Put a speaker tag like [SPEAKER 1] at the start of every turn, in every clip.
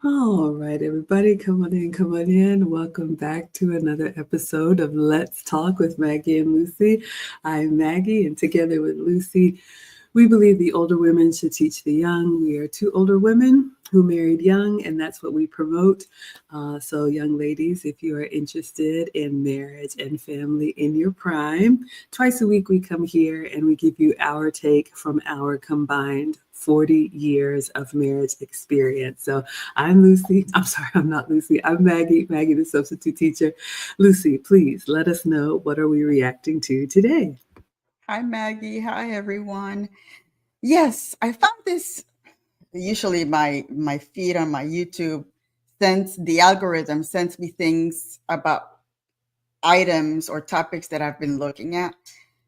[SPEAKER 1] All right, everybody, come on in, come on in. Welcome back to another episode of Let's Talk with Maggie and Lucy. I'm Maggie, and together with Lucy, we believe the older women should teach the young. We are two older women who married young, and that's what we promote. So, young ladies, if you are interested in marriage and family in your prime, twice a week we come here and we give you our take from our combined 40 years of marriage experience. So I'm Lucy. I'm sorry, I'm not Lucy. I'm Maggie, Maggie, the substitute teacher. Lucy, please let us know, what are we reacting to today?
[SPEAKER 2] Hi, Maggie. Hi, everyone. Yes, I found this. Usually, my feed on my YouTube sends the algorithm sends me things about items or topics that I've been looking at.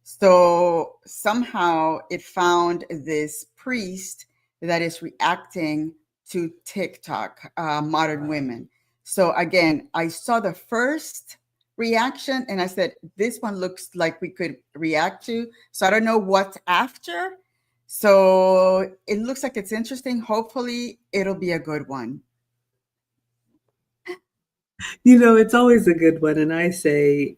[SPEAKER 2] So somehow it found this priest that is reacting to TikTok, modern women. So again, I saw the first reaction and I said, this one looks like we could react to. So I don't know what's after. So it looks like it's interesting. Hopefully it'll be a good one.
[SPEAKER 1] It's always a good one. And I say,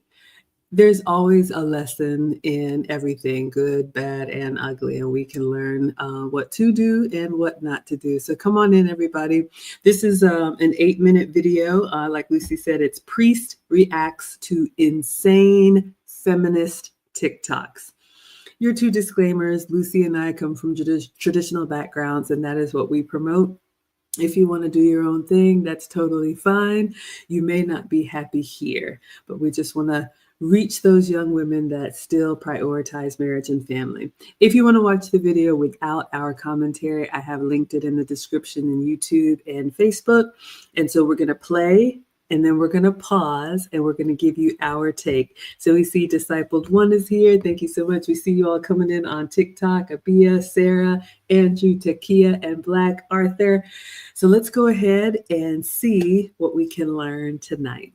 [SPEAKER 1] there's always a lesson in everything, good, bad, and ugly, and we can learn what to do and what not to do. So come on in, everybody. This is an 8-minute video. Like Lucy said, it's Priest Reacts to Insane Feminist TikToks. Your two disclaimers: Lucy and I come from traditional backgrounds, and that is what we promote. If you want to do your own thing, that's totally fine. You may not be happy here, but we just want to reach those young women that still prioritize marriage and family. If you want to watch the video without our commentary, I have linked it in the description in YouTube and Facebook. And so we're going to play, and then we're going to pause, and we're going to give you our take. So we see Discipled One is here. Thank you so much. We see you all coming in on TikTok: Abia, Sarah, Andrew, Takia, and Black Arthur. So let's go ahead and see what we can learn tonight.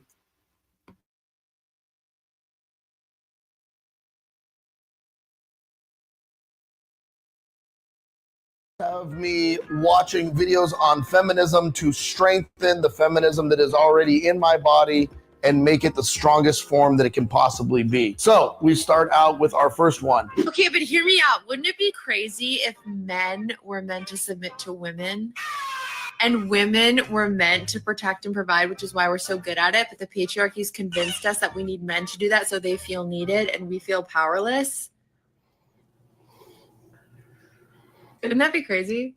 [SPEAKER 3] Of me watching videos on feminism to strengthen the feminism that is already in my body and make it the strongest form that it can possibly be. So we start out with our first one.
[SPEAKER 4] Okay, but hear me out. Wouldn't it be crazy if men were meant to submit to women and women were meant to protect and provide, which is why we're so good at it, but the patriarchy's convinced us that we need men to do that so they feel needed and we feel powerless? Wouldn't that be crazy?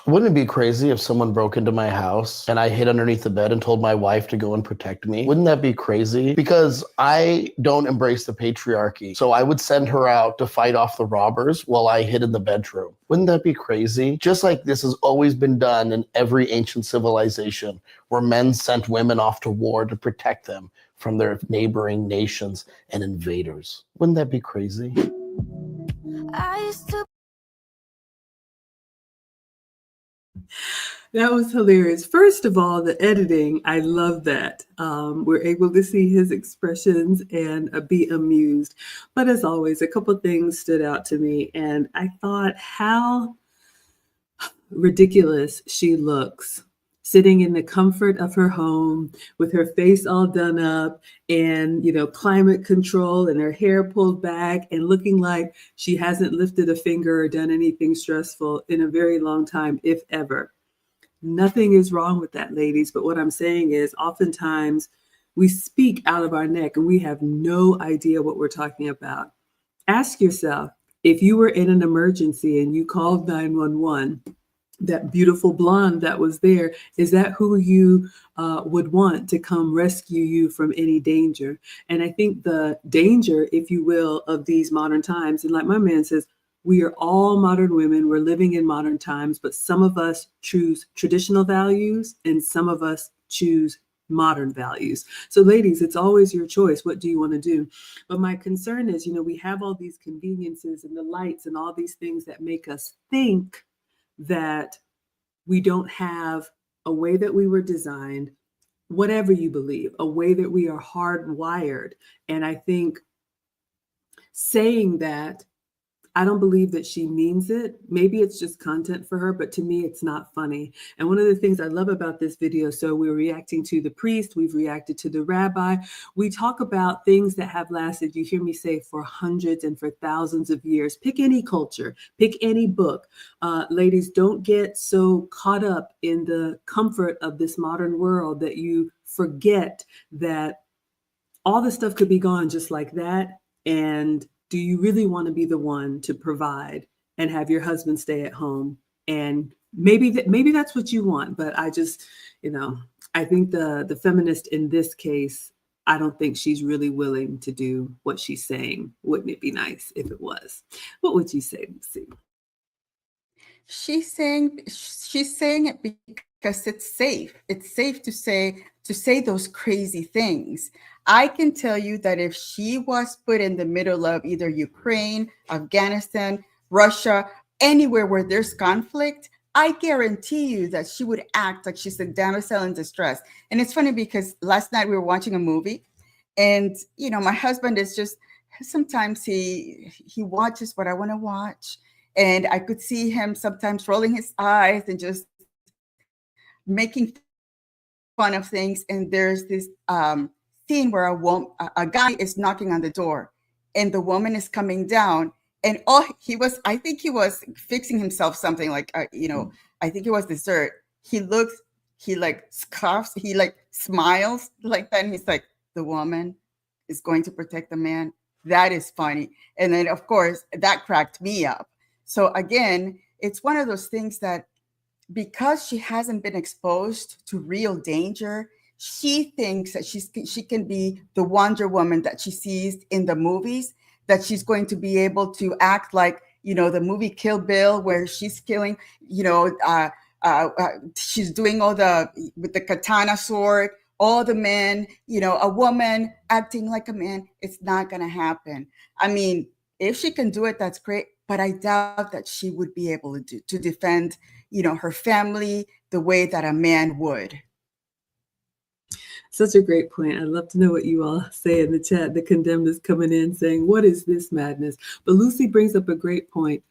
[SPEAKER 5] Wouldn't it be crazy if someone broke into my house and I hid underneath the bed and told my wife to go and protect me? Wouldn't that be crazy? Because I don't embrace the patriarchy. So I would send her out to fight off the robbers while I hid in the bedroom. Wouldn't that be crazy? Just like this has always been done in every ancient civilization, where men sent women off to war to protect them from their neighboring nations and invaders. Wouldn't that be crazy?
[SPEAKER 1] That was hilarious. First of all, the editing, I love that. We're able to see his expressions and be amused. But as always, a couple things stood out to me, and I thought how ridiculous she looks, sitting in the comfort of her home with her face all done up and, climate control and her hair pulled back and looking like she hasn't lifted a finger or done anything stressful in a very long time, if ever. Nothing is wrong with that, ladies. But what I'm saying is, oftentimes we speak out of our neck and we have no idea what we're talking about. Ask yourself, if you were in an emergency and you called 911, that beautiful blonde that was there, is that who you would want to come rescue you from any danger? And I think the danger, if you will, of these modern times, and like my man says, we are all modern women. We're living in modern times, but some of us choose traditional values and some of us choose modern values. So ladies, it's always your choice. What do you want to do? But my concern is, we have all these conveniences and the lights and all these things that make us think that we don't have a way that we were designed, whatever you believe, a way that we are hardwired. And I think saying that, I don't believe that she means it. Maybe it's just content for her, but to me, it's not funny. And one of the things I love about this video, so we're reacting to the priest, we've reacted to the rabbi. We talk about things that have lasted, you hear me say, for hundreds and for thousands of years. Pick any culture, pick any book. Ladies, don't get so caught up in the comfort of this modern world that you forget that all this stuff could be gone just like that. And do you really want to be the one to provide and have your husband stay at home? And maybe that's what you want. But I just, I think the feminist in this case, I don't think she's really willing to do what she's saying. Wouldn't it be nice if it was? What would you say, Lucy?
[SPEAKER 2] She's saying it because it's safe. It's safe to say those crazy things. I can tell you that if she was put in the middle of either Ukraine, Afghanistan, Russia, anywhere where there's conflict, I guarantee you that she would act like she's a damsel in distress. And it's funny because last night we were watching a movie, and my husband is just, sometimes he watches what I want to watch. And I could see him sometimes rolling his eyes and just making fun of things. And there's this scene where a guy is knocking on the door, and the woman is coming down, and I think he was fixing himself something like, I think it was dessert. He like scoffs, he like smiles like that. And he's like, the woman is going to protect the man. That is funny. And then of course that cracked me up. So again, it's one of those things that because she hasn't been exposed to real danger, she thinks that she can be the Wonder Woman that she sees in the movies, that she's going to be able to act like, the movie Kill Bill, where she's killing, she's doing with the katana sword, all the men, a woman acting like a man. It's not going to happen. I mean, if she can do it, that's great. But I doubt that she would be able to defend, her family the way that a man would.
[SPEAKER 1] Such a great point. I'd love to know what you all say in the chat. The condemned is coming in saying, what is this madness? But Lucy brings up a great point.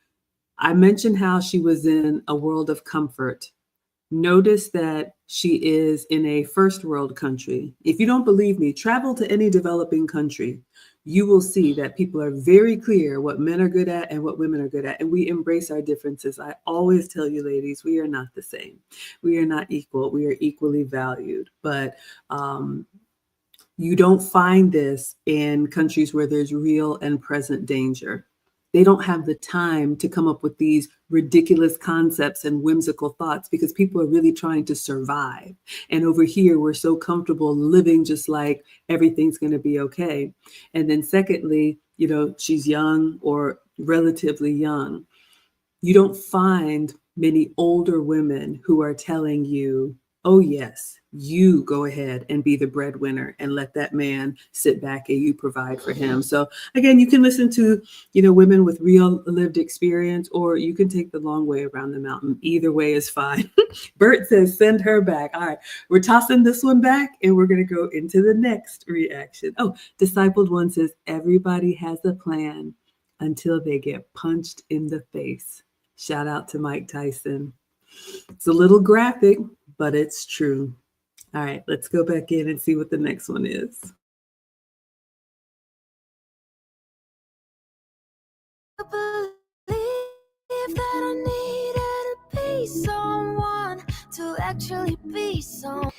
[SPEAKER 1] I mentioned how she was in a world of comfort. Notice that she is in a first world country. If you don't believe me, travel to any developing country. You will see that people are very clear what men are good at and what women are good at. And we embrace our differences. I always tell you, ladies, we are not the same. We are not equal. We are equally valued. But you don't find this in countries where there's real and present danger. They don't have the time to come up with these ridiculous concepts and whimsical thoughts because people are really trying to survive. And over here, we're so comfortable living just like everything's going to be okay. And then secondly, she's young or relatively young. You don't find many older women who are telling you, oh, yes, you go ahead and be the breadwinner and let that man sit back and you provide for him. So again, you can listen to, women with real lived experience, or you can take the long way around the mountain. Either way is fine. Bert says, send her back. All right, we're tossing this one back and we're going to go into the next reaction. Oh, Discipled One says, everybody has a plan until they get punched in the face. Shout out to Mike Tyson. It's a little graphic, but it's true. All right, let's go back in and see what the next one is.
[SPEAKER 6] I believe that I needed to be someone to actually be someone.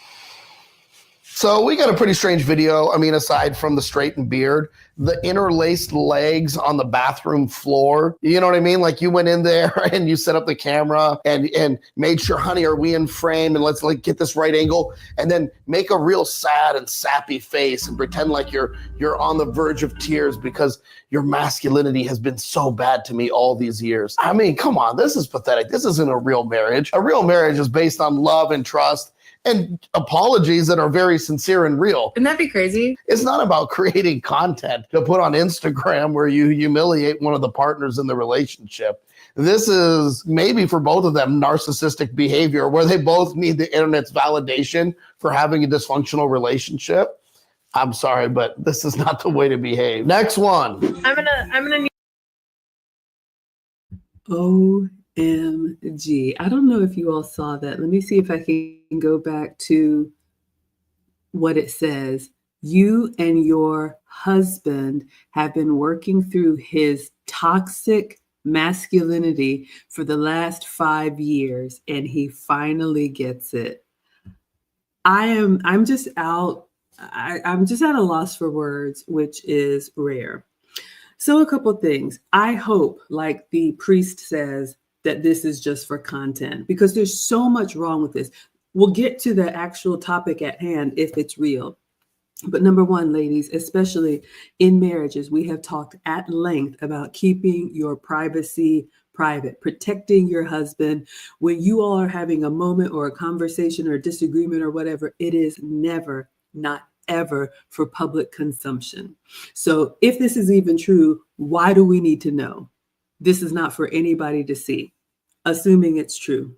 [SPEAKER 3] So we got a pretty strange video. I mean, aside from the straightened beard, the interlaced legs on the bathroom floor. You know what I mean? Like you went in there and you set up the camera and made sure, honey, are we in frame? And let's get this right angle, and then make a real sad and sappy face and pretend like you're on the verge of tears because your masculinity has been so bad to me all these years. I mean, come on, this is pathetic. This isn't a real marriage. A real marriage is based on love and trust and apologies that are very sincere and real.
[SPEAKER 4] Wouldn't that be crazy?
[SPEAKER 3] It's not about creating content to put on Instagram where you humiliate one of the partners in the relationship. This is maybe for both of them narcissistic behavior where they both need the internet's validation for having a dysfunctional relationship. I'm sorry, but this is not the way to behave. Next one.
[SPEAKER 4] I'm gonna
[SPEAKER 1] OMG. I don't know if you all saw that. Let me see if I can go back to what it says. You and your husband have been working through his toxic masculinity for the last 5 years, and he finally gets it. I'm just out. I'm just at a loss for words, which is rare. So a couple things. I hope, like the priest says, that this is just for content, because there's so much wrong with this. We'll get to the actual topic at hand if it's real. But number one, ladies, especially in marriages, we have talked at length about keeping your privacy private, protecting your husband. When you all are having a moment or a conversation or a disagreement or whatever, it is never, not ever, for public consumption. So if this is even true, why do we need to know? This is not for anybody to see, assuming it's true.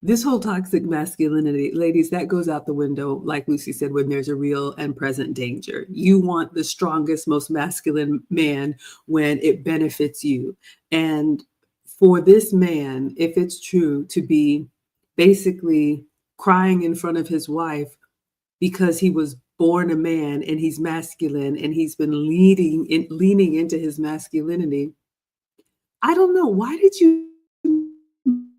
[SPEAKER 1] This whole toxic masculinity, ladies, that goes out the window, like Lucy said, when there's a real and present danger. You want the strongest, most masculine man when it benefits you. And for this man, if it's true, to be basically crying in front of his wife because he was born a man and he's masculine and he's been leaning into his masculinity, I don't know. Why did you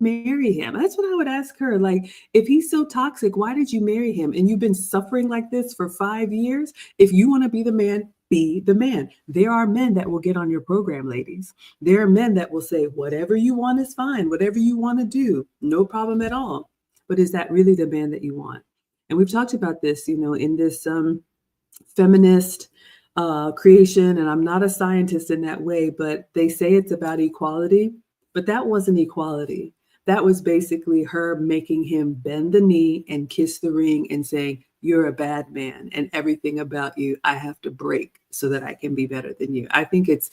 [SPEAKER 1] marry him? That's what I would ask her. Like, if he's so toxic, why did you marry him? And you've been suffering like this for 5 years. If you want to be the man, be the man. There are men that will get on your program, ladies. There are men that will say, whatever you want is fine. Whatever you want to do, no problem at all. But is that really the man that you want? And we've talked about this, in this feminist creation. And I'm not a scientist in that way, but they say it's about equality. But that wasn't equality. That was basically her making him bend the knee and kiss the ring and saying, you're a bad man and everything about you I have to break so that I can be better than you. I think it's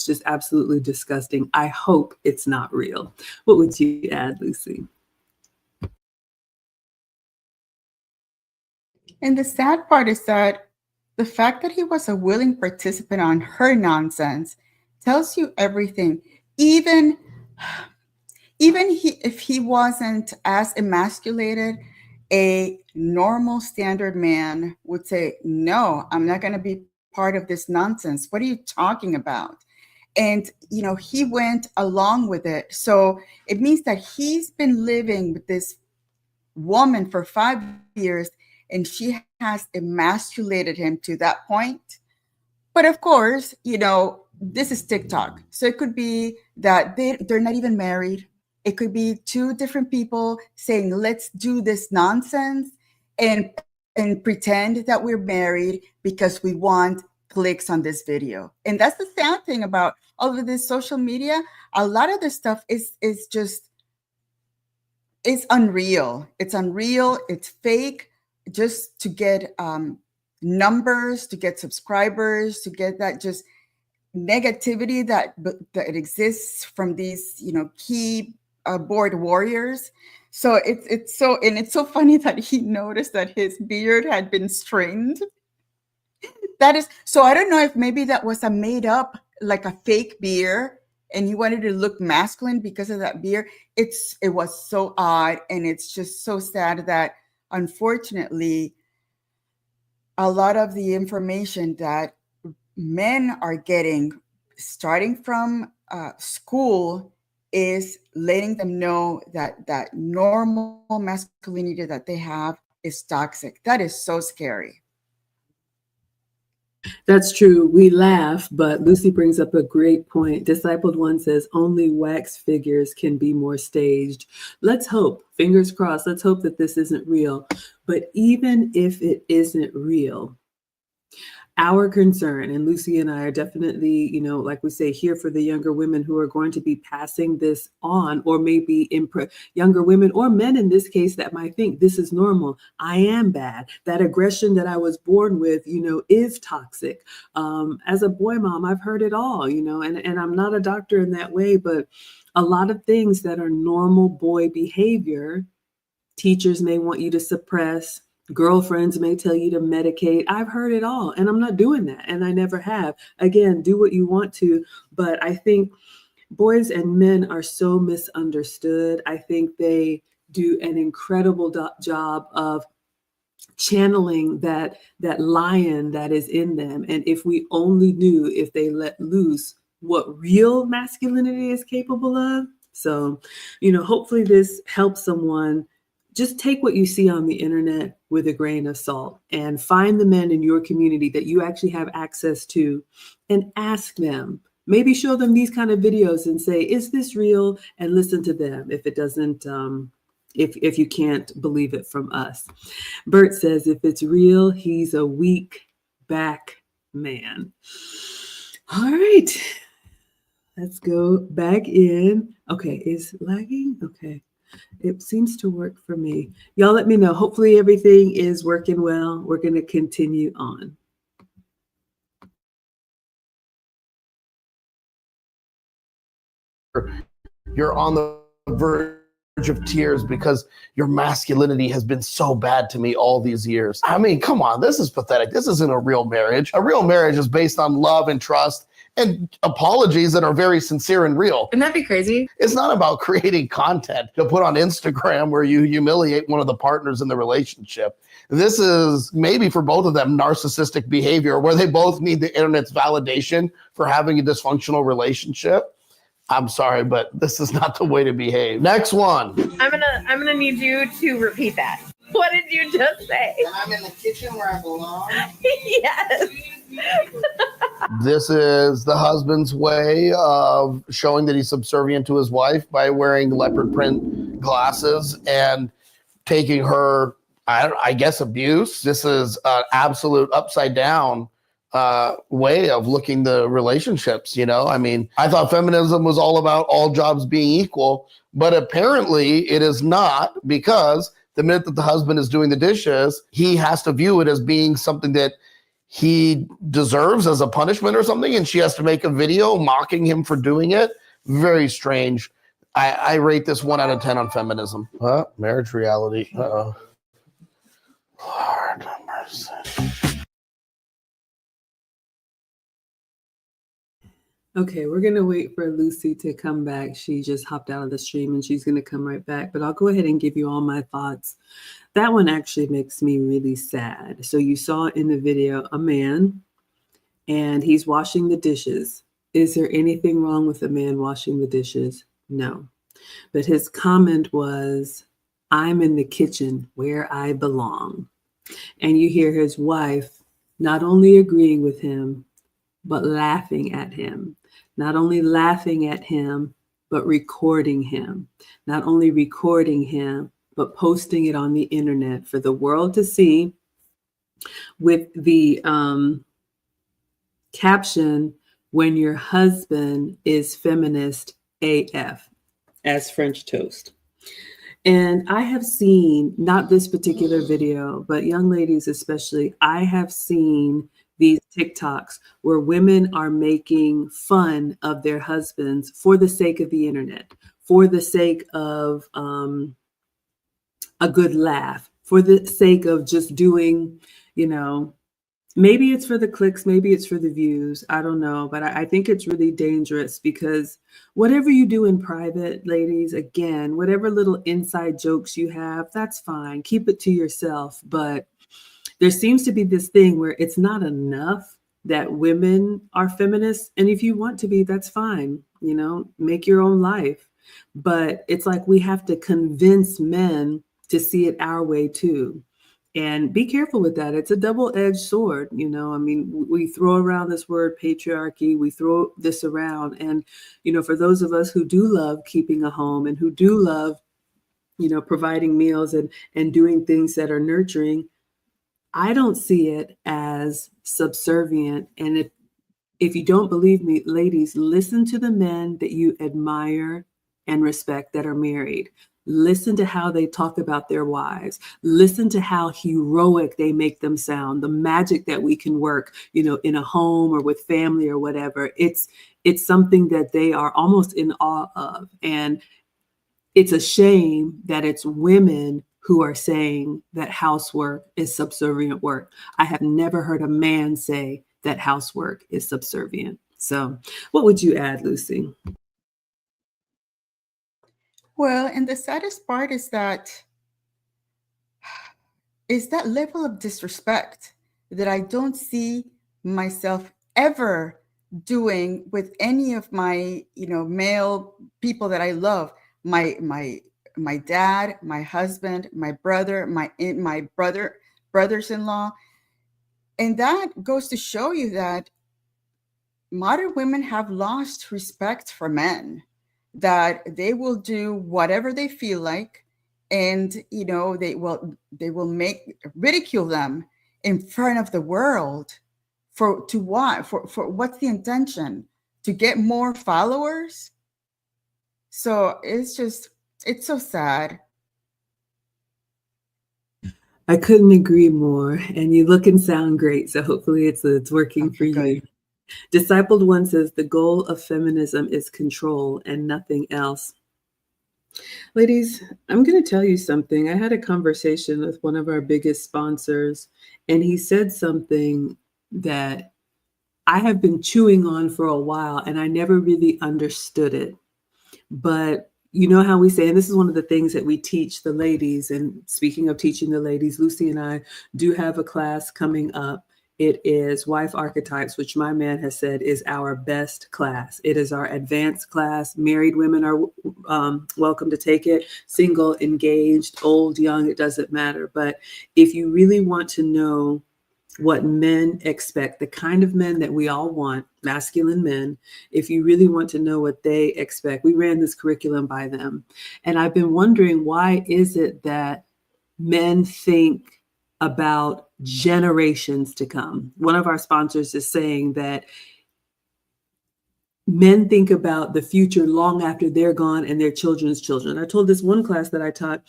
[SPEAKER 1] just absolutely disgusting. I hope it's not real. What would you add, Lucy?
[SPEAKER 2] And the sad part is that the fact that he was a willing participant on her nonsense tells you everything. Even if he wasn't as emasculated, a normal standard man would say, no, I'm not going to be part of this nonsense. What are you talking about? And, he went along with it. So it means that he's been living with this woman for 5 years and she has emasculated him to that point. But of course, this is TikTok. So it could be that they're not even married. It could be two different people saying, let's do this nonsense and pretend that we're married because we want clicks on this video. And that's the sad thing about all of this social media. A lot of this stuff is unreal. It's unreal. It's fake, just to get numbers, to get subscribers, to get that just negativity that exists from these keyboard warriors. So it's so funny that he noticed that his beard had been straightened. That is so. I don't know if maybe that was a made up, like a fake beard, and he wanted to look masculine because of that beard. It was so odd, and it's just so sad that unfortunately a lot of the information that men are getting starting from school is letting them know that normal masculinity that they have is toxic. That is so scary.
[SPEAKER 1] That's true. We laugh, but Lucy brings up a great point. Discipled One says only wax figures can be more staged. Let's hope, fingers crossed, let's hope that this isn't real. But even if it isn't real, our concern, and Lucy and I are definitely, like we say, here for the younger women who are going to be passing this on, or maybe younger women or men in this case that might think this is normal. I am bad. That aggression that I was born with, is toxic. As a boy mom, I've heard it all, and I'm not a doctor in that way, but a lot of things that are normal boy behavior, teachers may want you to suppress. Girlfriends may tell you to medicate. I've heard it all, and I'm not doing that, and I never have. Again, do what you want to, but I think boys and men are so misunderstood. I think they do an incredible job of channeling that lion that is in them. And if we only knew, if they let loose, what real masculinity is capable of. So, hopefully this helps someone. Just take what you see on the internet with a grain of salt and find the men in your community that you actually have access to and ask them. Maybe show them these kind of videos and say, is this real? And listen to them if it doesn't, if you can't believe it from us. Bert says, if it's real, he's a weak back man. All right, let's go back in. Okay, is lagging? Okay, it seems to work for me. Y'all let me know. Hopefully everything is working well. We're going to continue on.
[SPEAKER 5] You're on the verge of tears because your masculinity has been so bad to me all these years. I mean, come on, this is pathetic. This isn't a real marriage. A real marriage is based on love and trust and apologies that are very sincere and real.
[SPEAKER 4] Wouldn't that be crazy?
[SPEAKER 5] It's not about creating content to put on Instagram where you humiliate one of the partners in the relationship. This is maybe for both of them narcissistic behavior where they both need the internet's validation for having a dysfunctional relationship. I'm sorry, but this is not the way to behave. Next one.
[SPEAKER 7] I'm gonna need you to repeat that. What did you just say?
[SPEAKER 8] I'm in the kitchen where I belong.
[SPEAKER 7] Yes.
[SPEAKER 5] This is the husband's way of showing that he's subservient to his wife by wearing leopard print glasses and taking her, I guess, abuse. This is an absolute upside down way of looking the relationships, I mean, I thought feminism was all about all jobs being equal, but apparently it is not, because the minute that the husband is doing the dishes, he has to view it as being something that he deserves as a punishment or something, and she has to make a video mocking him for doing it. Very strange. I rate this 1 out of 10 on feminism. Marriage reality. Uh-oh. Lord have mercy.
[SPEAKER 1] Okay, we're going to wait for Lucy to come back. She just hopped out of the stream and she's going to come right back. But I'll go ahead and give you all my thoughts. That one actually makes me really sad. So you saw in the video a man and he's washing the dishes. Is there anything wrong with a man washing the dishes? No. But his comment was, I'm in the kitchen where I belong. And you hear his wife not only agreeing with him, but laughing at him. Not only laughing at him, but recording him. Not only recording him, but posting it on the internet for the world to see with the caption, when your husband is feminist AF, as French toast. And I have seen, not this particular video, but young ladies especially, I have seen these TikToks where women are making fun of their husbands for the sake of the internet, for the sake of a good laugh, for the sake of just doing, maybe it's for the clicks, maybe it's for the views, I don't know. But I think it's really dangerous because whatever you do in private, ladies, again, whatever little inside jokes you have, that's fine. Keep it to yourself. But there seems to be this thing where it's not enough that women are feminists. And if you want to be, that's fine. Make your own life. But it's like we have to convince men to see it our way too. And be careful with that. It's a double-edged sword. We throw around this word patriarchy, we throw this around. And, for those of us who do love keeping a home and who do love, providing meals and doing things that are nurturing, I don't see it as subservient. And if you don't believe me, ladies, listen to the men that you admire and respect that are married. Listen to how they talk about their wives. Listen to how heroic they make them sound, the magic that we can work, in a home or with family or whatever. It's something that they are almost in awe of. And it's a shame that it's women who are saying that housework is subservient work. I have never heard a man say that housework is subservient. So what would you add, Lucy?
[SPEAKER 2] Well, and the saddest part is that level of disrespect that I don't see myself ever doing with any of my, male people that I love. My dad, my husband, my brother, my brothers-in-law. And that goes to show you that modern women have lost respect for men, that they will do whatever they feel like, and they will make ridicule them in front of the world for what's the intention? To get more followers? So it's so sad.
[SPEAKER 1] I couldn't agree more. And you look and sound great. So hopefully it's working for you.
[SPEAKER 2] Good.
[SPEAKER 1] Discipled One says the goal of feminism is control and nothing else. Ladies, I'm going to tell you something. I had a conversation with one of our biggest sponsors, and he said something that I have been chewing on for a while, and I never really understood it. But you know how we say, and this is one of the things that we teach the ladies, and speaking of teaching the ladies, Lucy and I do have a class coming up. It is Wife Archetypes, which my man has said is our best class. It is our advanced class. Married women are welcome to take it. Single, engaged, old, young, it doesn't matter. But if you really want to know what men expect, the kind of men that we all want, masculine men, if you really want to know what they expect, we ran this curriculum by them. And I've been wondering, why is it that men think about generations to come? One of our sponsors is saying that men think about the future long after they're gone and their children's children. I told this one class that I taught,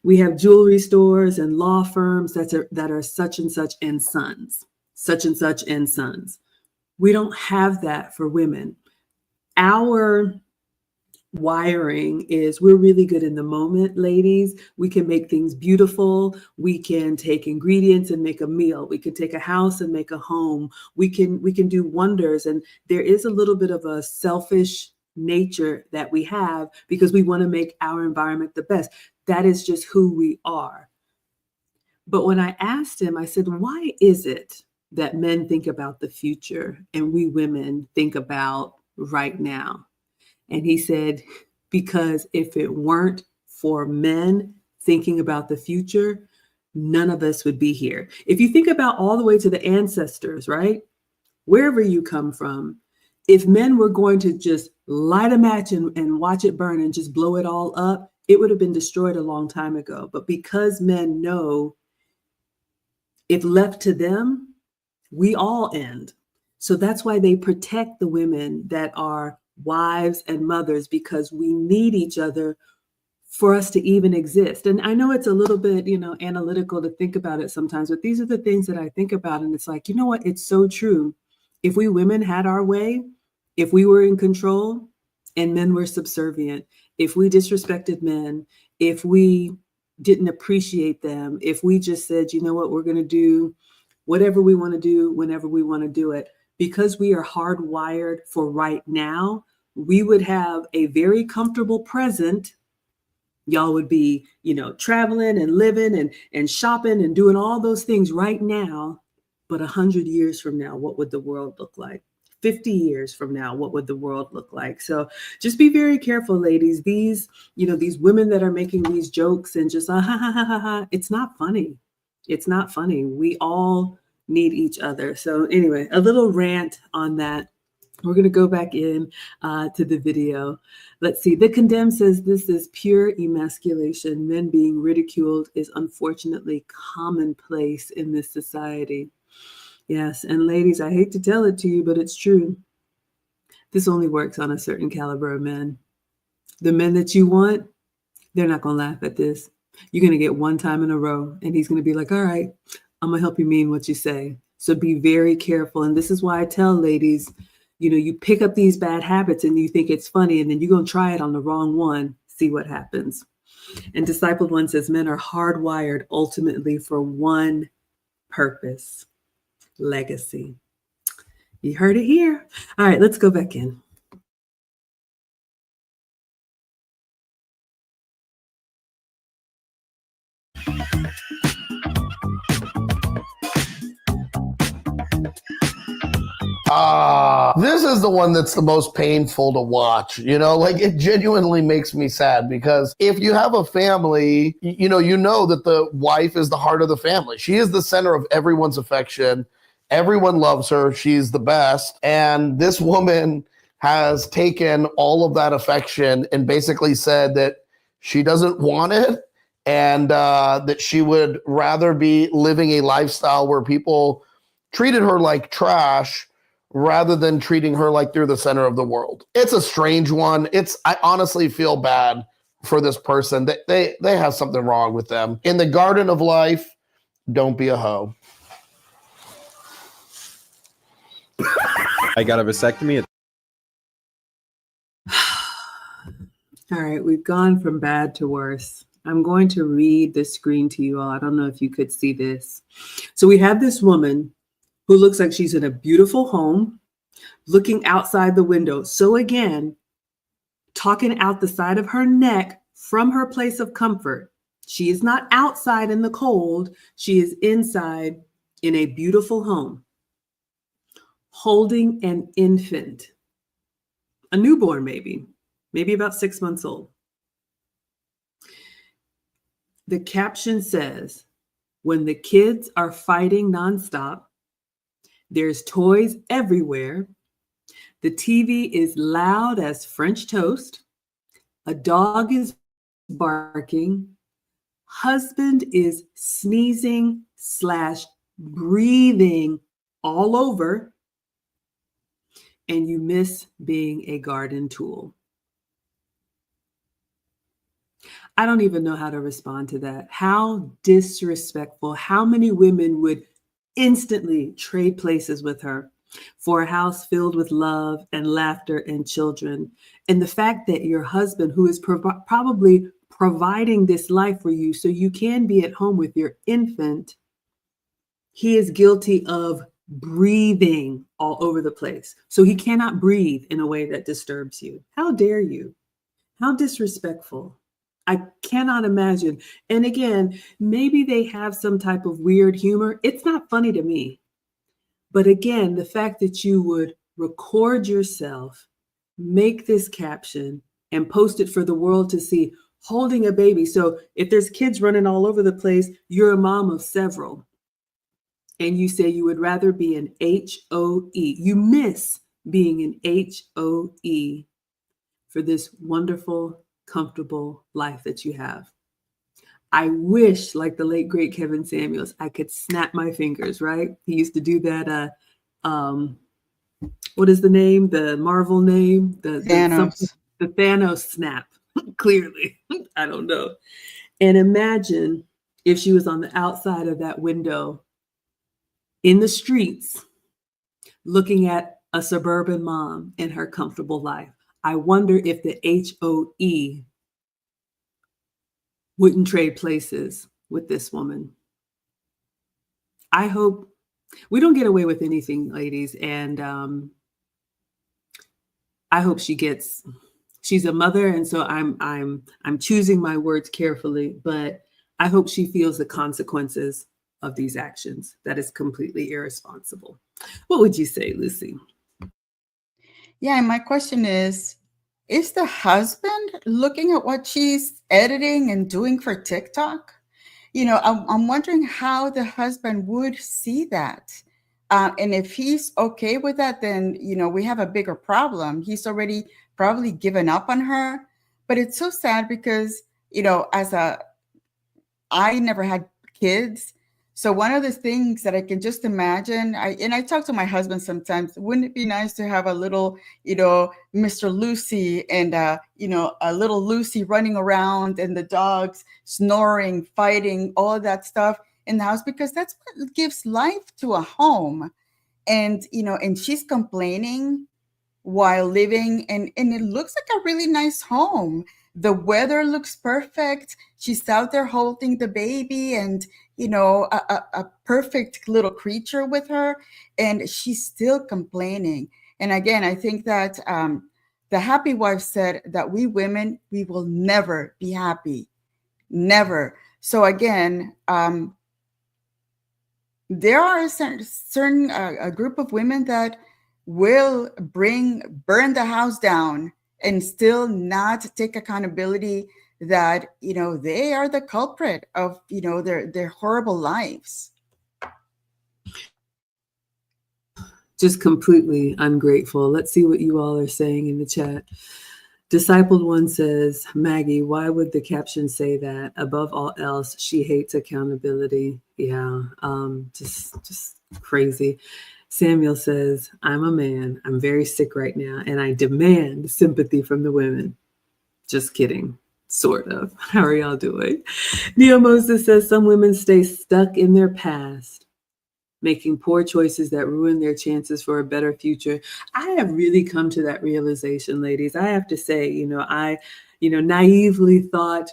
[SPEAKER 1] we have jewelry stores and law firms that are such and such and sons, such and such and sons. We don't have that for women. Our wiring is we're really good in the moment, ladies. We can make things beautiful. We can take ingredients and make a meal. We can take a house and make a home. We can do wonders. And there is a little bit of a selfish nature that we have because we want to make our environment the best. That is just who we are. But when I asked him, I said, why is it that men think about the future and we women think about right now? And he said, because if it weren't for men thinking about the future, none of us would be here. If you think about all the way to the ancestors, right? Wherever you come from, if men were going to just light a match and watch it burn and just blow it all up, it would have been destroyed a long time ago. But because men know if left to them, we all end. So that's why they protect the women that are wives and mothers, because we need each other for us to even exist. And I know it's a little bit, analytical to think about it sometimes, but these are the things that I think about. And it's like, you know what? It's so true. If we women had our way, if we were in control and men were subservient, if we disrespected men, if we didn't appreciate them, if we just said, you know what, we're going to do whatever we want to do whenever we want to do it, because we are hardwired for right now, we would have a very comfortable present. Y'all would be, traveling and living and shopping and doing all those things right now. But 100 years from now, what would the world look like? 50 years from now, what would the world look like? So just be very careful, ladies. These women that are making these jokes and just, it's not funny. It's not funny. We all need each other. So anyway, a little rant on that. We're going to go back in to the video. Let's see. The Condemned says this is pure emasculation. Men being ridiculed is unfortunately commonplace in this society. Yes. And ladies, I hate to tell it to you, but it's true. This only works on a certain caliber of men. The men that you want, they're not going to laugh at this. You're going to get one time in a row and he's going to be like, all right, I'm going to help you mean what you say. So be very careful. And this is why I tell ladies, you pick up these bad habits and you think it's funny, and then you're going to try it on the wrong one, see what happens. And Discipled One says men are hardwired ultimately for one purpose: legacy. You heard it here. All right, let's go back in.
[SPEAKER 3] This is the one that's the most painful to watch. Like, it genuinely makes me sad, because if you have a family, you know that the wife is the heart of the family. She is the center of everyone's affection. Everyone loves her. She's the best. And this woman has taken all of that affection and basically said that she doesn't want it, and that she would rather be living a lifestyle where people treated her like trash rather than treating her like they're the center of the world. It's a strange one. I honestly feel bad for this person. They have something wrong with them. In the garden of life, don't be a hoe.
[SPEAKER 9] I got a vasectomy.
[SPEAKER 1] All right, we've gone from bad to worse. I'm going to read the screen to you all. I don't know if you could see this. So we have this woman who looks like she's in a beautiful home, looking outside the window. So again, talking out the side of her neck from her place of comfort. She is not outside in the cold. She is inside in a beautiful home, holding an infant, a newborn maybe about 6 months old. The caption says, when the kids are fighting nonstop, there's toys everywhere. The TV is loud as French toast. A dog is barking. Husband is sneezing / breathing all over. And you miss being a garden tool. I don't even know how to respond to that. How disrespectful. How many women would instantly trade places with her for a house filled with love and laughter and children? And the fact that your husband, who is probably providing this life for you so you can be at home with your infant, he is guilty of breathing all over the place. So he cannot breathe in a way that disturbs you. How dare you? How disrespectful. I cannot imagine. And again, maybe they have some type of weird humor. It's not funny to me. But again, the fact that you would record yourself, make this caption, and post it for the world to see, holding a baby. So if there's kids running all over the place, you're a mom of several. And you say you would rather be an HOE. You miss being an HOE for this wonderful, comfortable life that you have. I wish, like the late great Kevin Samuels, I could snap my fingers, right? He used to do that. What is the name? The Marvel name? The Thanos snap. Clearly, I don't know. And imagine if she was on the outside of that window in the streets, looking at a suburban mom in her comfortable life. I wonder if the HOE wouldn't trade places with this woman. I hope we don't get away with anything, ladies. And I hope she's a mother. And so I'm choosing my words carefully, but I hope she feels the consequences of these actions. That is completely irresponsible. What would you say, Lucy?
[SPEAKER 2] Yeah, and my question is the husband looking at what she's editing and doing for TikTok? I'm wondering how the husband would see that. And if he's okay with that, then, we have a bigger problem. He's already probably given up on her. But it's so sad because, I never had kids. So one of the things that I can just imagine, I talk to my husband sometimes, wouldn't it be nice to have a little, Mr. Lucy and, a little Lucy running around and the dogs snoring, fighting, all of that stuff in the house, because that's what gives life to a home. And, and she's complaining while living and it looks like a really nice home. The weather looks perfect. She's out there holding the baby and, you know, a perfect little creature with her, and she's still complaining. And again, I think that the happy wife said that we women, we will never be happy. Never. So again, there are a certain a group of women that will burn the house down and still not take accountability that, you know, they are the culprit of, you know, their horrible lives.
[SPEAKER 1] Just completely ungrateful. Let's see what you all are saying in the chat. Discipled One says, Maggie, why would the caption say that? Above all else, she hates accountability. Yeah, just crazy. Samuel says, I'm a man. I'm very sick right now, and I demand sympathy from the women. Just kidding. Sort of. How are y'all doing? Neo Moses says, some women stay stuck in their past, making poor choices that ruin their chances for a better future. I have really come to that realization, ladies. I have to say, I naively thought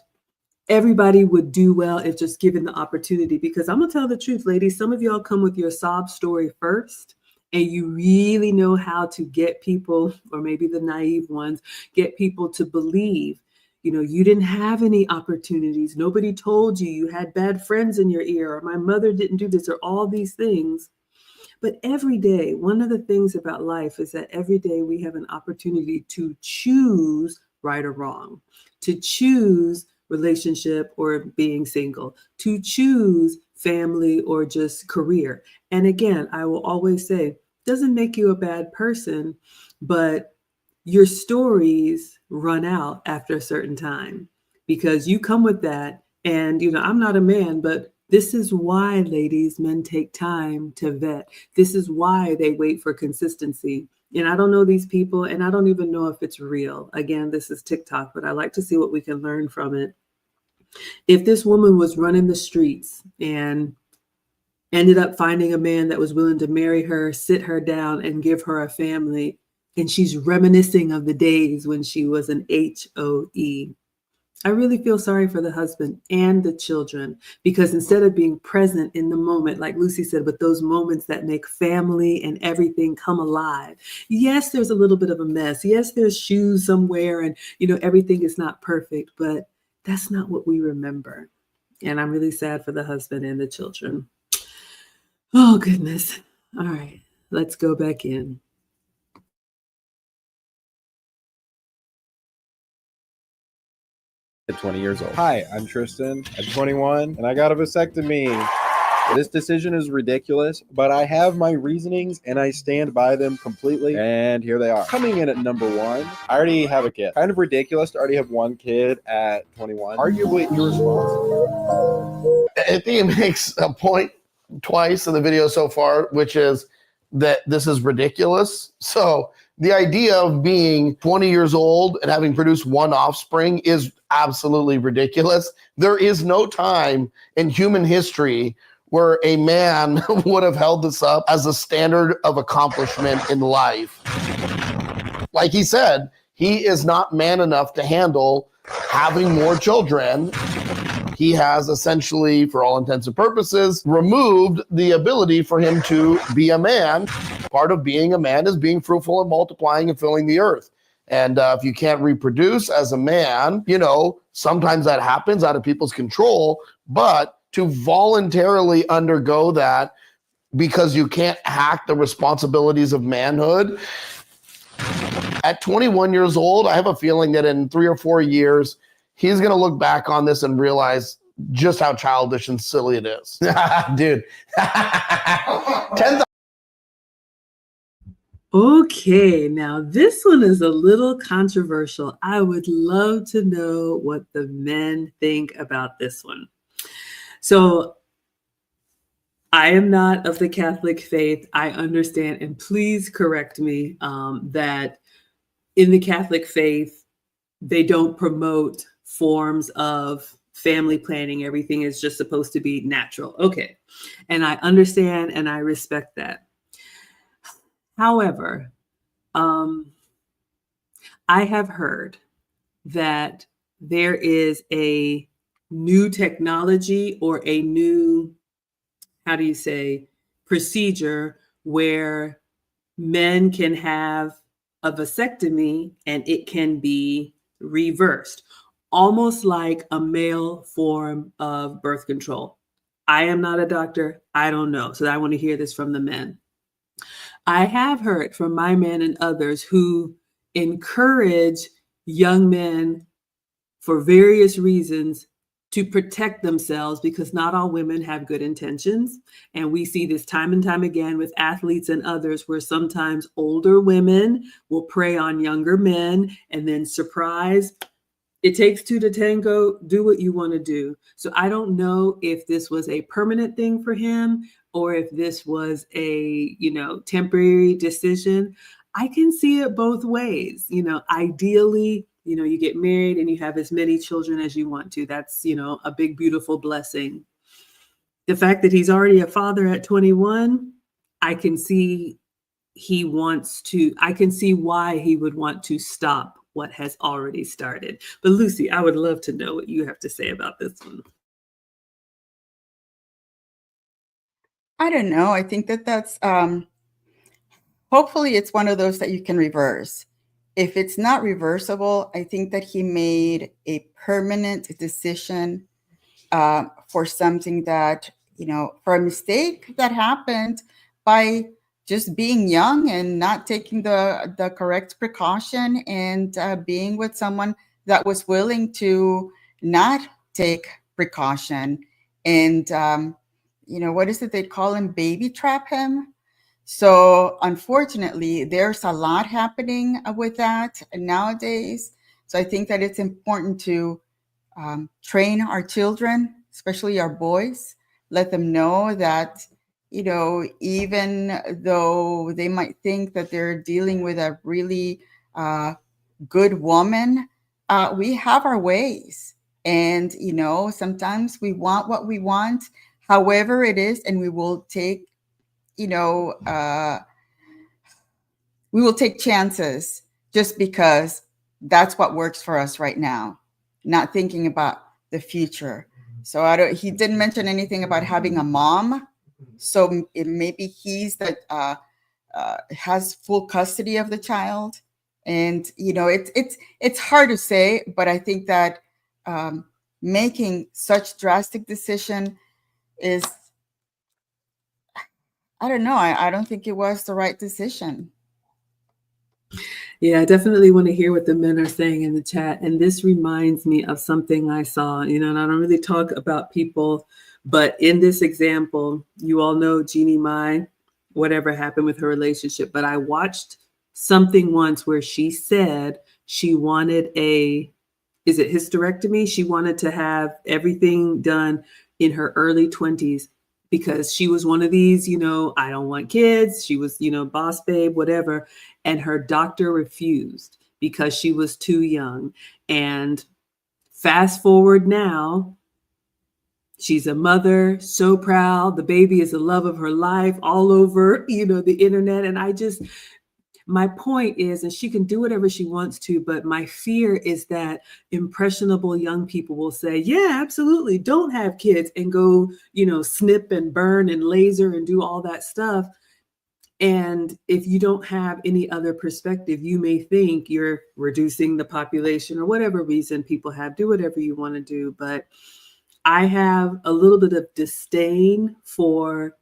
[SPEAKER 1] everybody would do well if just given the opportunity, because I'm gonna tell the truth, ladies, some of y'all come with your sob story first, and you really know how to get people, or maybe the naive ones, get people to believe, you didn't have any opportunities. Nobody told you, you had bad friends in your ear, or my mother didn't do this, or all these things. But every day, one of the things about life is that every day we have an opportunity to choose right or wrong, to choose relationship or being single, to choose family or just career. And again, I will always say, doesn't make you a bad person, but your stories run out after a certain time, because you come with that. And, I'm not a man, but this is why, ladies, men take time to vet. This is why they wait for consistency. And I don't know these people, and I don't even know if it's real. Again, this is TikTok, but I like to see what we can learn from it. If this woman was running the streets and ended up finding a man that was willing to marry her, sit her down, and give her a family, and she's reminiscing of the days when she was an HOE, I really feel sorry for the husband and the children, because instead of being present in the moment, like Lucy said, with those moments that make family and everything come alive. Yes, there's a little bit of a mess. Yes, there's shoes somewhere, and everything is not perfect, but that's not what we remember. And I'm really sad for the husband and the children. Oh, goodness. All right, let's go back in.
[SPEAKER 9] At 20 years old. Hi, I'm Tristan. I'm 21 and I got a vasectomy. This decision is ridiculous, but I have my reasonings and I stand by them completely. And here they are. Coming in at number 1, I already have a kid. Kind of ridiculous to already have one kid at 21. Arguably irresponsible.
[SPEAKER 3] I think it makes a point twice in the video so far, which is that this is ridiculous. So the idea of being 20 years old and having produced one offspring is absolutely ridiculous. There is no time in human history where a man would have held this up as a standard of accomplishment in life. Like he said, he is not man enough to handle having more children. He has essentially, for all intents and purposes, removed the ability for him to be a man. Part of being a man is being fruitful and multiplying and filling the earth. And if you can't reproduce as a man, sometimes that happens out of people's control. But to voluntarily undergo that because you can't hack the responsibilities of manhood, at 21 years old, I have a feeling that in 3 or 4 years, he's going to look back on this and realize just how childish and silly it is. Dude. 10,000.
[SPEAKER 1] Okay, now this one is a little controversial. I would love to know what the men think about this one. So I am not of the Catholic faith. I understand, and please correct me, that in the Catholic faith, they don't promote forms of family planning. Everything is just supposed to be natural. Okay. And I understand and I respect that. However, I have heard that there is a new technology or a new, how do you say, procedure where men can have a vasectomy and it can be reversed, almost like a male form of birth control. I am not a doctor. I don't know. So I want to hear this from the men. I have heard from my men and others who encourage young men for various reasons to protect themselves, because not all women have good intentions. And we see this time and time again with athletes and others, where sometimes older women will prey on younger men and then surprise. It takes two to tango. Do what you want to do. So I don't know if this was a permanent thing for him or if this was a, temporary decision. I can see it both ways. Ideally, you get married and you have as many children as you want to. That's, a big, beautiful blessing. The fact that he's already a father at 21, I can see I can see why he would want to stop what has already started. But Lucy, I would love to know what you have to say about this one.
[SPEAKER 2] I don't know. I think that's hopefully it's one of those that you can reverse. If it's not reversible, I think that he made a permanent decision for something that, for a mistake that happened by just being young and not taking the correct precaution, and being with someone that was willing to not take precaution. And, what is it they call him? Baby trap him. So unfortunately, there's a lot happening with that nowadays. So I think that it's important to train our children, especially our boys, let them know that, even though they might think that they're dealing with a really good woman, we have our ways. And, sometimes we want what we want, however it is, and we will take chances just because that's what works for us right now, not thinking about the future. So he didn't mention anything about having a mom. So maybe he's that has full custody of the child. And, it's hard to say, but I think that making such drastic decision is, I don't know. I don't think it was the right decision.
[SPEAKER 1] Yeah, I definitely want to hear what the men are saying in the chat. And this reminds me of something I saw, and I don't really talk about people, but in this example, you all know Jeannie Mai, whatever happened with her relationship. But I watched something once where she said she wanted is it hysterectomy? She wanted to have everything done in her early 20s because she was one of these, I don't want kids. She was, boss babe, whatever. And her doctor refused because she was too young. And fast forward now, she's a mother, so proud. The baby is the love of her life, all over, the internet. And my point is, and she can do whatever she wants to, but my fear is that impressionable young people will say, yeah, absolutely, don't have kids, and go, snip and burn and laser and do all that stuff. And if you don't have any other perspective, you may think you're reducing the population or whatever reason people have. Do whatever you want to do. But I have a little bit of disdain for,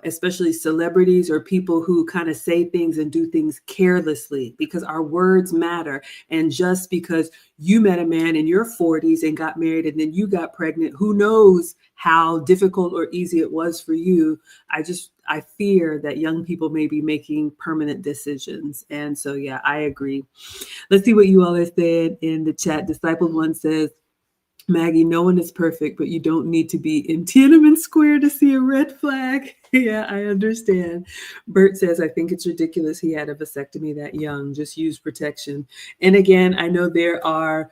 [SPEAKER 1] especially celebrities or people who kind of say things and do things carelessly, because our words matter. And just because you met a man in your 40s and got married and then you got pregnant, who knows how difficult or easy it was for you. I fear that young people may be making permanent decisions. And so, yeah, I agree. Let's see what you all are saying in the chat. Disciple One says, Maggie, no one is perfect, but you don't need to be in Tiananmen Square to see a red flag. Yeah, I understand. Bert says, I think it's ridiculous he had a vasectomy that young. Just use protection. And again, I know there are,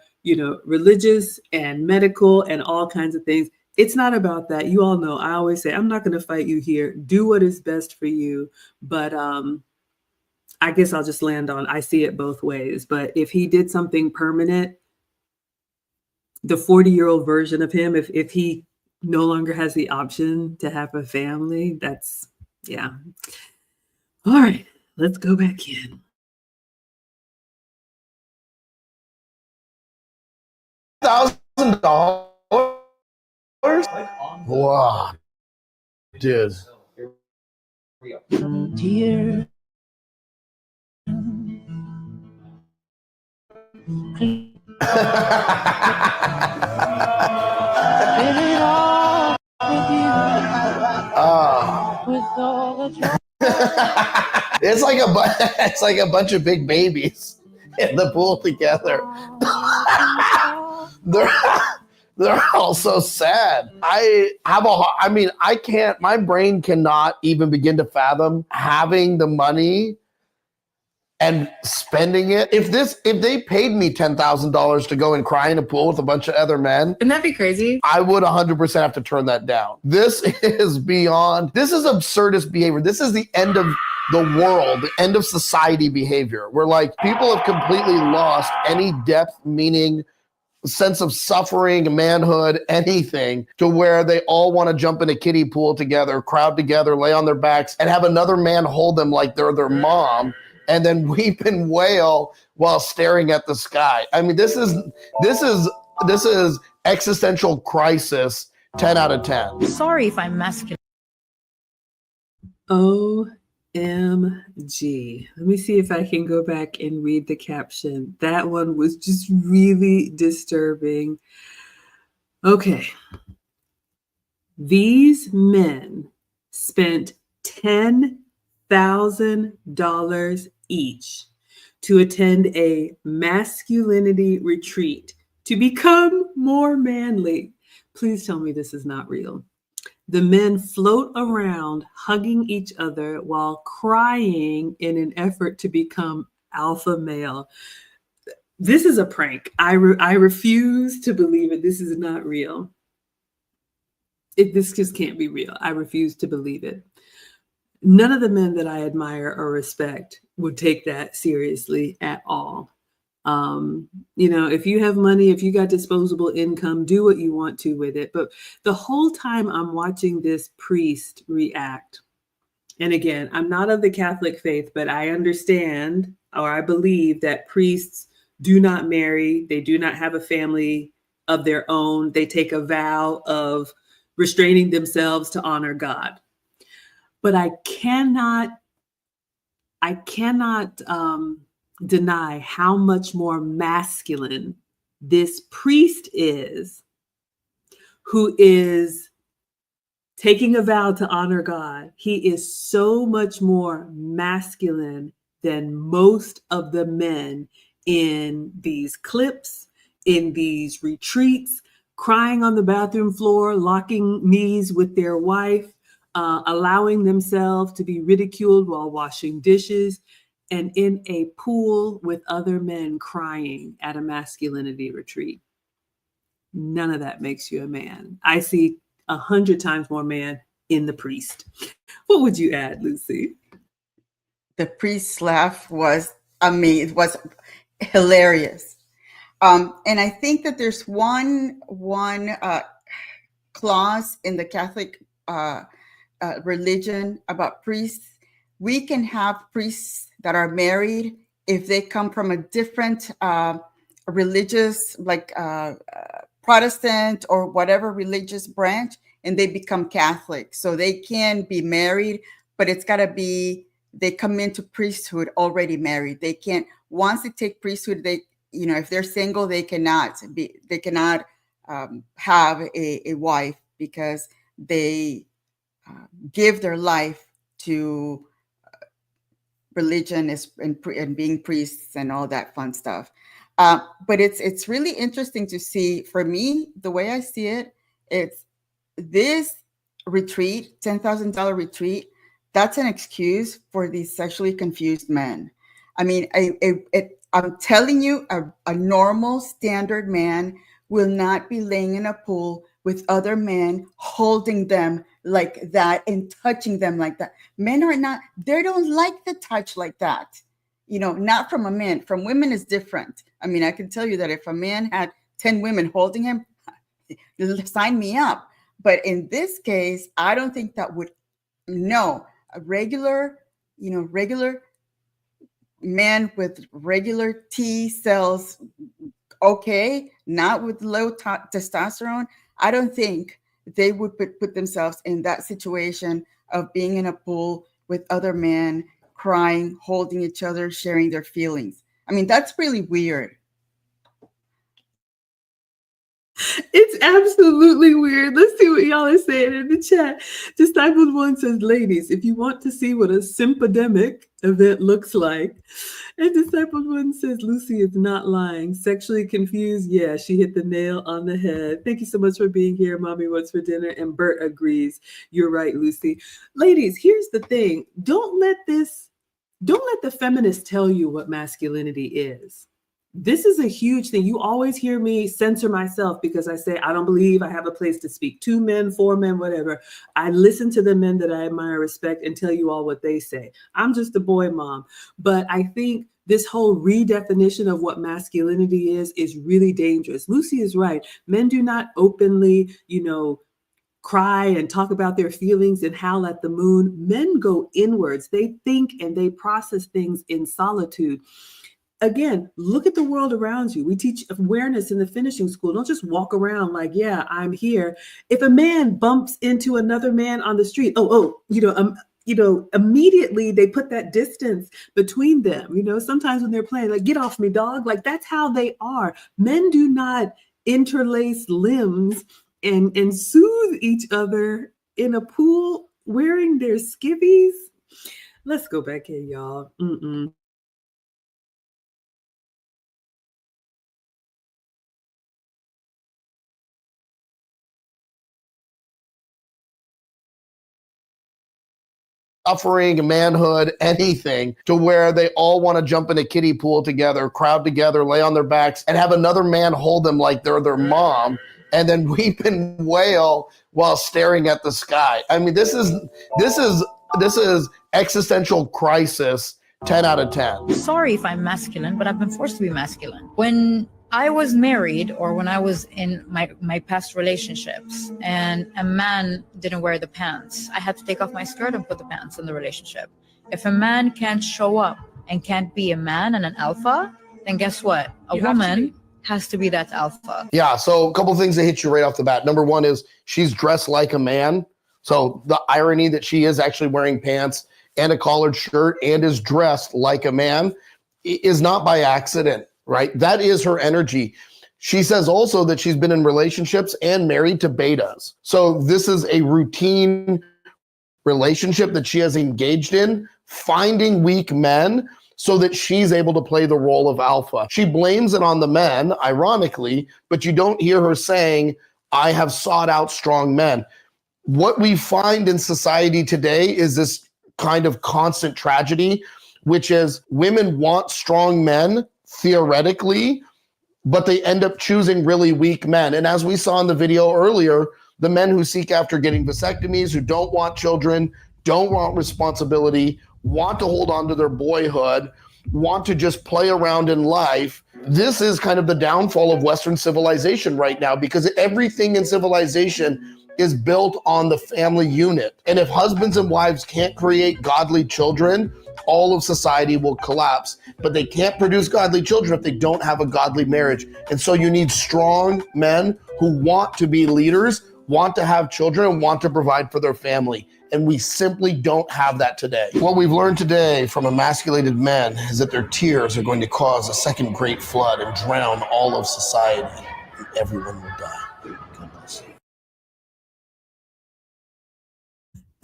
[SPEAKER 1] religious and medical and all kinds of things. It's not about that. You all know, I always say, I'm not going to fight you here. Do what is best for you. But I guess I'll just land on, I see it both ways. But if he did something permanent, the 40-year-old version of him, if he no longer has the option to have a family, that's, yeah. All right, let's go back in.
[SPEAKER 3] $1,000? Wow, dude.
[SPEAKER 6] Dear.
[SPEAKER 3] It's like a bunch of big babies in the pool together. They're all so sad. My brain cannot even begin to fathom having the money and spending it. If they paid me $10,000 to go and cry in a pool with a bunch of other men,
[SPEAKER 4] Wouldn't that be crazy?
[SPEAKER 3] I would 100% have to turn that down. This is absurdist behavior. This is the end of the world, the end of society behavior, where like people have completely lost any depth, meaning, sense of suffering, manhood, anything, to where they all want to jump in a kiddie pool together, crowd together, lay on their backs, and have another man hold them like they're their mom, and then weep and wail while staring at the sky. I mean, this is existential crisis 10 out of 10.
[SPEAKER 6] Sorry if I'm masculine.
[SPEAKER 1] OMG. Let me see if I can go back and read the caption. That one was just really disturbing. Okay. These men spent $10,000 each to attend a masculinity retreat to become more manly. Please tell me this is not real. The men float around hugging each other while crying in an effort to become alpha male. This is a prank. I refuse to believe it. This is not real. This just can't be real. I refuse to believe it. None of the men that I admire or respect would take that seriously at all. If you have money, if you got disposable income, do what you want to with it. But the whole time I'm watching this priest react, and again, I'm not of the Catholic faith, but I understand, or I believe, that priests do not marry. They do not have a family of their own. They take a vow of restraining themselves to honor God. But I cannot deny how much more masculine this priest is, who is taking a vow to honor God. He is so much more masculine than most of the men in these clips, in these retreats, crying on the bathroom floor, locking knees with their wife, allowing themselves to be ridiculed while washing dishes, and in a pool with other men crying at a masculinity retreat. None of that makes you a man. I see 100 times more man in the priest. What would you add, Lucy?
[SPEAKER 2] The priest's laugh was amazing. It was hilarious. And I think that there's one clause in the Catholic religion about priests. We can have priests that are married if they come from a different religious, like Protestant or whatever religious branch, and they become Catholic. So they can be married, but it's got to be, they come into priesthood already married. They can't, once they take priesthood, if they're single, they cannot have a wife, because they give their life to religion and being priests and all that fun stuff. But it's really interesting to see. For me, the way I see it, it's this retreat, $10,000 retreat, that's an excuse for these sexually confused men. I mean, I'm telling you, a normal standard man will not be laying in a pool with other men, holding them like that and touching them like that. Men are not, they don't like the touch like that. Not from a man. From women is different. I mean, I can tell you that if a man had 10 women holding him, sign me up. But in this case, I don't think that would, no, a regular man with regular T cells, okay, not with low testosterone. I don't think they would put themselves in that situation of being in a pool with other men, crying, holding each other, sharing their feelings. I mean, that's really weird.
[SPEAKER 1] It's absolutely weird. Let's see what y'all are saying in the chat. Discipled One says, ladies, if you want to see what a sympodemic event looks like. And Discipled One says, Lucy is not lying. Sexually confused. Yeah, she hit the nail on the head. Thank you so much for being here. Mommy, what's for dinner? And Bert agrees. You're right, Lucy. Ladies, here's the thing. Don't let the feminists tell you what masculinity is. This is a huge thing. You always hear me censor myself because I say, I don't believe I have a place to speak. 2 men, 4 men, whatever. I listen to the men that I admire, respect, and tell you all what they say. I'm just a boy mom. But I think this whole redefinition of what masculinity is really dangerous. Lucy is right. Men do not openly, cry and talk about their feelings and howl at the moon. Men go inwards. They think and they process things in solitude. Again, look at the world around you. We teach awareness in the finishing school. Don't just walk around like, yeah, I'm here. If a man bumps into another man on the street, immediately they put that distance between them. Sometimes when they're playing, like, get off me, dog. Like, that's how they are. Men do not interlace limbs and soothe each other in a pool wearing their skivvies. Let's go back here, y'all.
[SPEAKER 3] Offering manhood, anything, to where they all want to jump in a kiddie pool together, crowd together, lay on their backs, and have another man hold them like they're their mom, and then weep and wail while staring at the sky. I mean, this is existential crisis 10 out of 10.
[SPEAKER 6] Sorry if I'm masculine, but I've been forced to be masculine. When I was married, or when I was in my past relationships, and a man didn't wear the pants, I had to take off my skirt and put the pants in the relationship. If a man can't show up and can't be a man and an alpha, then guess what? A woman has to be that alpha.
[SPEAKER 3] Yeah, so a couple of things that hit you right off the bat. Number one is she's dressed like a man. So the irony that she is actually wearing pants and a collared shirt and is dressed like a man is not by accident. Right? That is her energy. She says also that she's been in relationships and married to betas. So this is a routine relationship that she has engaged in, finding weak men so that she's able to play the role of alpha. She blames it on the men, ironically, but you don't hear her saying, I have sought out strong men. What we find in society today is this kind of constant tragedy, which is women want strong men theoretically, but they end up choosing really weak men. And as we saw in the video earlier, the men who seek after getting vasectomies, who don't want children, don't want responsibility, want to hold on to their boyhood, want to just play around in life. This is kind of the downfall of Western civilization right now, because everything in civilization is built on the family unit. And if husbands and wives can't create godly children, all of society will collapse. But they can't produce godly children if they don't have a godly marriage. And so you need strong men who want to be leaders, want to have children, and want to provide for their family. And we simply don't have that today. What we've learned today from emasculated men is that their tears are going to cause a second great flood and drown all of society, and everyone will die. God bless you.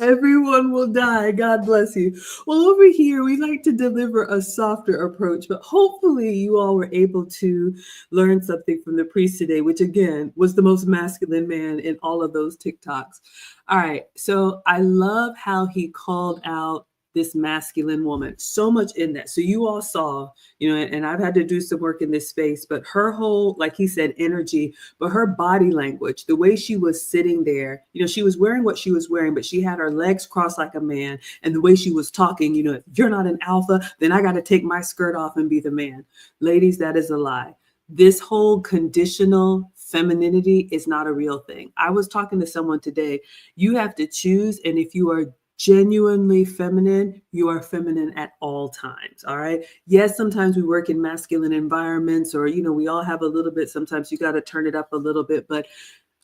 [SPEAKER 1] Everyone will die. God bless you. Well, over here, we like to deliver a softer approach, but hopefully you all were able to learn something from the priest today, which again was the most masculine man in all of those TikToks. All right. So I love how he called out this masculine woman, so much in that. So you all saw, and I've had to do some work in this space, but her whole, like he said, energy, but her body language, the way she was sitting there, she was wearing what she was wearing, but she had her legs crossed like a man. And the way she was talking, if you're not an alpha, then I got to take my skirt off and be the man. Ladies, that is a lie. This whole conditional femininity is not a real thing. I was talking to someone today. You have to choose, and if you are genuinely feminine, you are feminine at all times. All right. Yes, sometimes we work in masculine environments, or, we all have a little bit. Sometimes you got to turn it up a little bit, but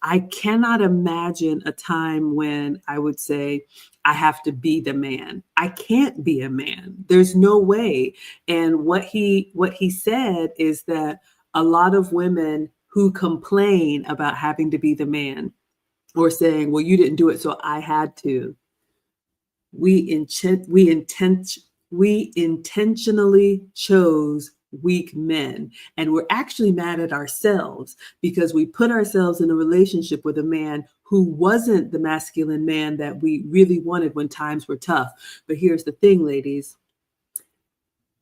[SPEAKER 1] I cannot imagine a time when I would say I have to be the man. I can't be a man. There's no way. And what he said is that a lot of women who complain about having to be the man, or saying, well, you didn't do it, so I had to. We intentionally chose weak men, and we're actually mad at ourselves because we put ourselves in a relationship with a man who wasn't the masculine man that we really wanted when times were tough. But here's the thing, ladies.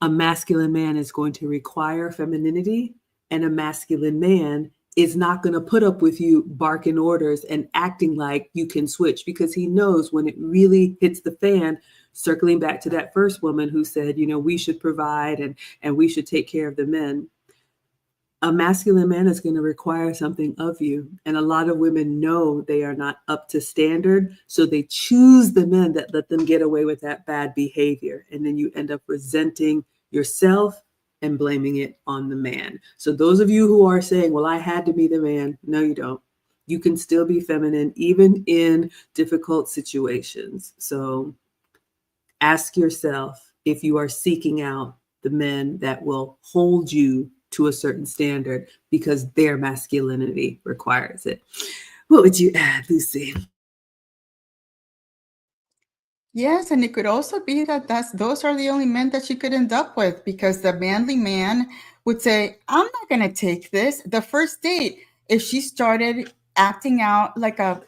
[SPEAKER 1] A masculine man is going to require femininity, and a masculine man is not going to put up with you barking orders and acting like you can switch, because he knows when it really hits the fan. Circling back to that first woman who said, we should provide and we should take care of the men. A masculine man is going to require something of you. And a lot of women know they are not up to standard. So they choose the men that let them get away with that bad behavior. And then you end up resenting yourself and blaming it on the man. So those of you who are saying, well, I had to be the man. No, you don't. You can still be feminine, even in difficult situations. So ask yourself if you are seeking out the men that will hold you to a certain standard because their masculinity requires it. What would you add, Lucy?
[SPEAKER 2] Yes, and it could also be that those are the only men that she could end up with, because the manly man would say, I'm not going to take this. The first date, if she started acting out like a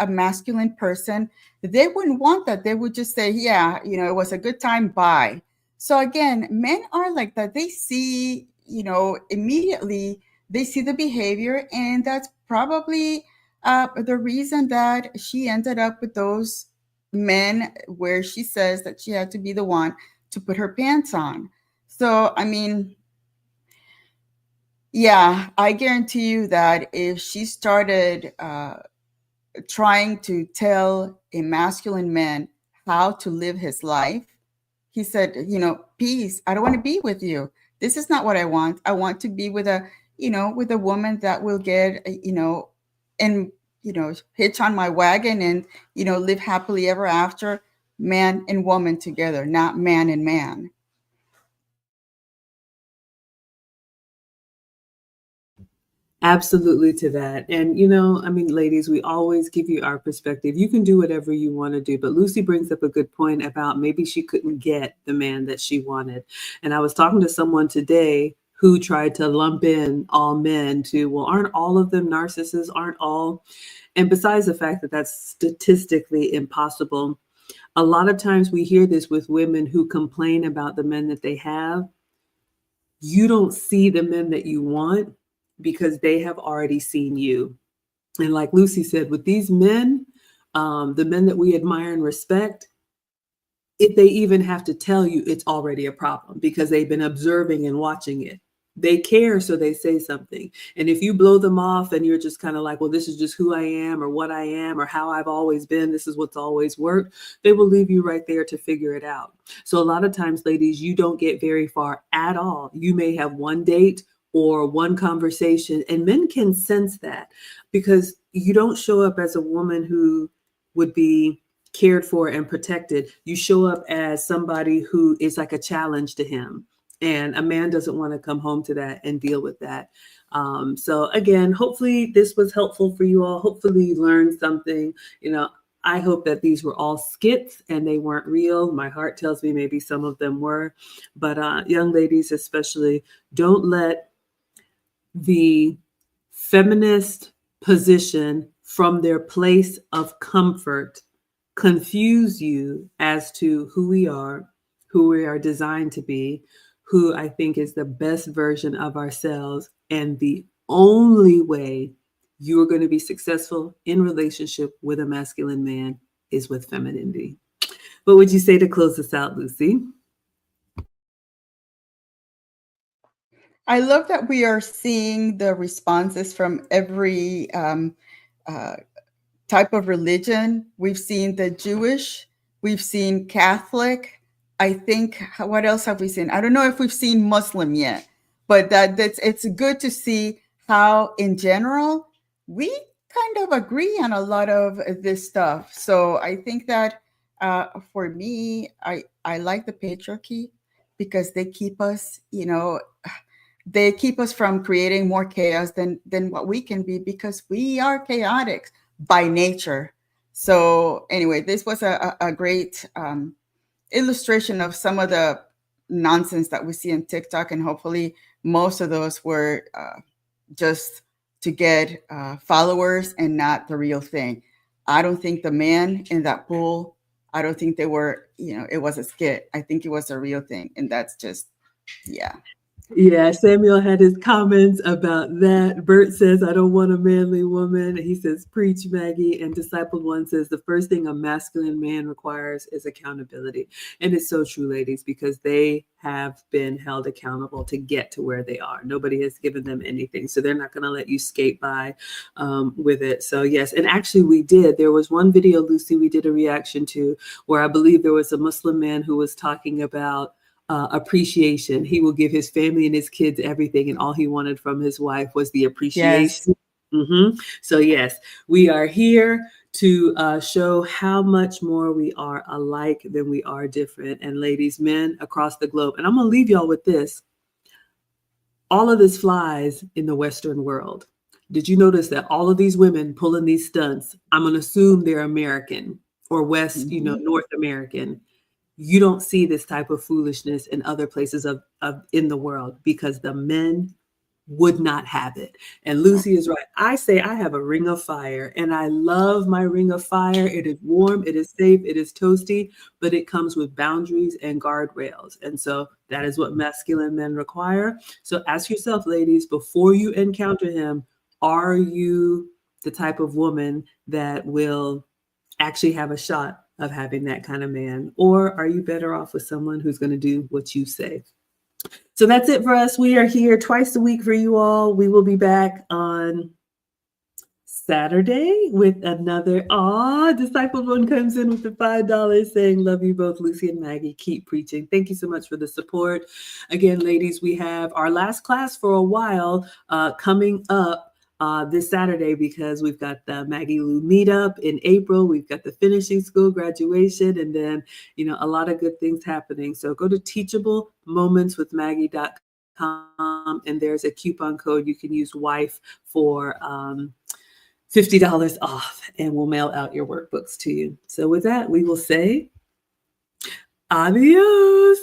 [SPEAKER 2] masculine person, they wouldn't want that. They would just say, yeah, it was a good time, bye. So again, men are like that. They see, immediately they see the behavior, and that's probably the reason that she ended up with those men where she says that she had to be the one to put her pants on. So, I mean, yeah, I guarantee you that if she started trying to tell a masculine man how to live his life, he said, peace, I don't want to be with you. This is not what I want. I want to be with a woman that will get, and, hitch on my wagon and, live happily ever after, man and woman together, not man and man.
[SPEAKER 1] Absolutely to that. And, ladies, we always give you our perspective. You can do whatever you want to do. But Lucy brings up a good point about maybe she couldn't get the man that she wanted. And I was talking to someone today who tried to lump in all men to, well, aren't all of them narcissists? Aren't all? And besides the fact that that's statistically impossible, a lot of times we hear this with women who complain about the men that they have. You don't see the men that you want because they have already seen you. And like Lucy said, with these men, the men that we admire and respect, if they even have to tell you, it's already a problem because they've been observing and watching it. They care, so they say something. And if you blow them off and you're just kind of like, well, this is just who I am or what I am or how I've always been, this is what's always worked, they will leave you right there to figure it out. So a lot of times, ladies, you don't get very far at all. You may have one date or one conversation, and men can sense that because you don't show up as a woman who would be cared for and protected. You show up as somebody who is like a challenge to him. And a man doesn't want to come home to that and deal with that. So again, hopefully this was helpful for you all. Hopefully you learned something. I hope that these were all skits and they weren't real. My heart tells me maybe some of them were. But young ladies especially, don't let the feminist position from their place of comfort confuse you as to who we are designed to be, who I think is the best version of ourselves. And the only way you are going to be successful in relationship with a masculine man is with femininity. What would you say to close this out, Lucy?
[SPEAKER 2] I love that we are seeing the responses from every uh, type of religion. We've seen the Jewish, we've seen Catholic. I think, what else have we seen? I don't know if we've seen Muslim yet, but that's it's good to see how, in general, we kind of agree on a lot of this stuff. So I think that for me, I like the patriarchy because they keep us, they keep us from creating more chaos than what we can be, because we are chaotic by nature. So anyway, this was a great illustration of some of the nonsense that we see on TikTok, and hopefully most of those were just to get followers and not the real thing. I don't think the man in that pool, I don't think they were, it was a skit. I think it was a real thing, and that's just, yeah.
[SPEAKER 1] Yeah, Samuel had his comments about that. Bert says, I don't want a manly woman. He says, preach, Maggie. And Discipled One says, the first thing a masculine man requires is accountability. And it's so true, ladies, because they have been held accountable to get to where they are. Nobody has given them anything. So they're not going to let you skate by with it. So yes, and actually we did. There was one video, Lucy, we did a reaction to, where I believe there was a Muslim man who was talking about appreciation. He will give his family and his kids everything, and all he wanted from his wife was the appreciation. Yes. So yes, we are here to show how much more we are alike than we are different. And ladies, men across the globe, and I'm going to leave y'all with this. All of this flies in the Western world. Did you notice that all of these women pulling these stunts, I'm going to assume they're American or West, North American. You don't see this type of foolishness in other places of in the world, because the men would not have it. And Lucy is right. I say I have a ring of fire, and I love my ring of fire. It is warm, it is safe, it is toasty, but it comes with boundaries and guardrails. And so that is what masculine men require. So ask yourself, ladies, before you encounter him, are you the type of woman that will actually have a shot of having that kind of man? Or are you better off with someone who's going to do what you say? So that's it for us. We are here twice a week for you all. We will be back on Saturday with another. Discipled One comes in with the $5 saying, love you both, Lucy and Maggie. Keep preaching. Thank you so much for the support. Again, ladies, we have our last class for a while coming up this Saturday, because we've got the Maggie Lou meetup in April. We've got the finishing school graduation, and then, a lot of good things happening. So go to teachablemomentswithmaggie.com, and there's a coupon code. You can use WIFE for $50 off, and we'll mail out your workbooks to you. So with that, we will say adios.